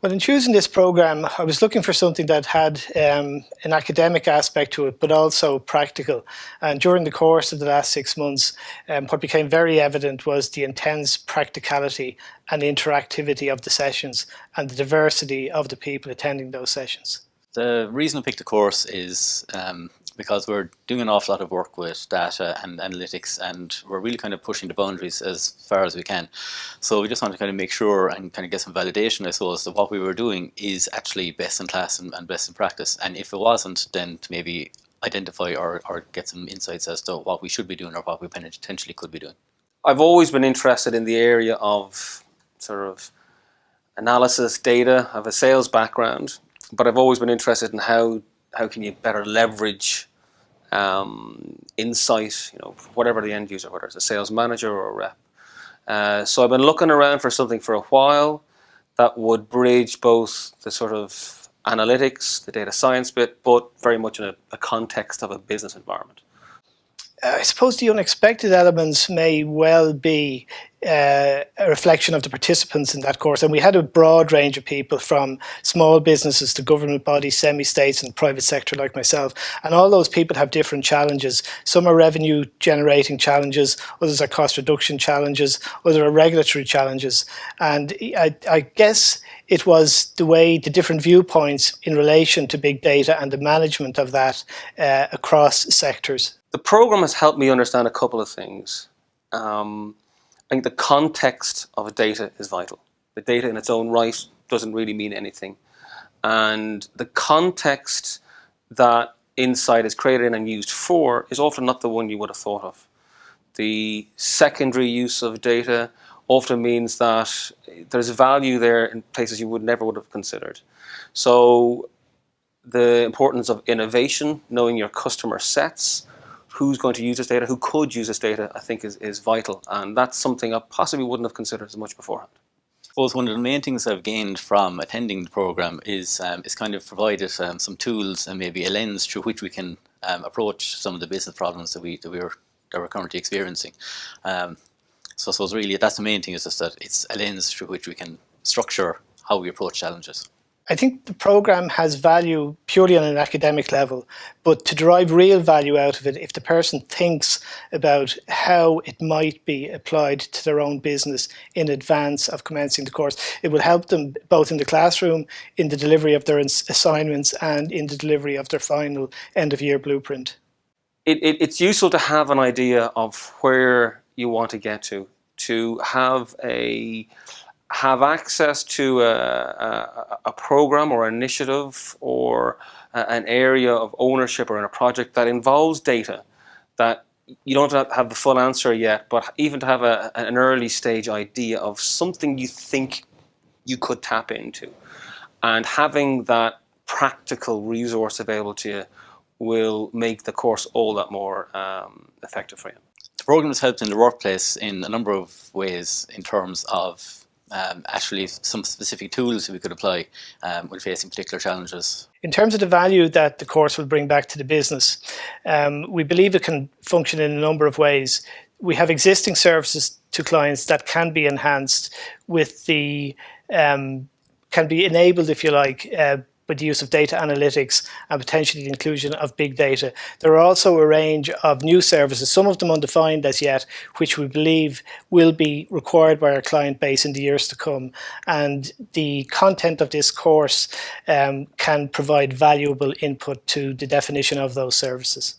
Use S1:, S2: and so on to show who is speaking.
S1: Well, in choosing this program, I was looking for something that had an academic aspect to it, but also practical. And during the course of the last 6 months, what became very evident was the intense practicality and interactivity of the sessions and the diversity of the people attending those sessions.
S2: The reason I picked the course is because we're doing an awful lot of work with data and analytics, and we're really kind of pushing the boundaries as far as we can. So we just want to kind of make sure and kind of get some validation, I suppose, that what we were doing is actually best in class and best in practice. And if it wasn't, then to maybe identify or get some insights as to what we should be doing or what we potentially could be doing.
S3: I've always been interested in the area of sort of analysis, data. I have a sales background, but I've always been interested in how can you better leverage insight, whatever the end user, whether it's a sales manager or a rep. So I've been looking around for something for a while that would bridge both the sort of analytics, the data science bit, but very much in a context of a business environment.
S1: I suppose the unexpected elements may well be a reflection of the participants in that course. And we had a broad range of people, from small businesses to government bodies, semi-states and private sector like myself. And all those people have different challenges. Some are revenue generating challenges, others are cost reduction challenges, others are regulatory challenges. And I guess it was the different viewpoints in relation to big data and the management of that across sectors.
S3: The program has helped me understand a couple of things. I think the context of data is vital. The data in its own right doesn't really mean anything. And the context that insight is created in and used for is often not the one you would have thought of. The secondary use of data often means that there's value there in places you never would have considered. So the importance of innovation, knowing your customer sets, who's going to use this data, who could use this data, I think is vital. And that's something I possibly wouldn't have considered as much beforehand.
S2: I suppose one of the main things I've gained from attending the program is kind of provided some tools and maybe a lens through which we can approach some of the business problems that we're currently experiencing. So I suppose really that's the main thing, is just that it's a lens through which we can structure how we approach challenges.
S1: I think the program has value purely on an academic level, but to derive real value out of it, if the person thinks about how it might be applied to their own business in advance of commencing the course, it will help them both in the classroom, in the delivery of their assignments, and in the delivery of their final end-of-year blueprint.
S3: It's useful to have an idea of where you want to get to have access to a program or initiative or an area of ownership or in a project that involves data, that you don't have the full answer yet, but even to have an early stage idea of something you think you could tap into. And having that practical resource available to you will make the course all that more effective for you.
S2: The program has helped in the workplace in a number of ways in terms of actually some specific tools we could apply when facing particular challenges.
S1: In terms of the value that the course will bring back to the business, we believe it can function in a number of ways. We have existing services to clients that can be enhanced with can be enabled, if you like, with the use of data analytics and potentially the inclusion of big data. There are also a range of new services, some of them undefined as yet, which we believe will be required by our client base in the years to come. And the content of this course can provide valuable input to the definition of those services.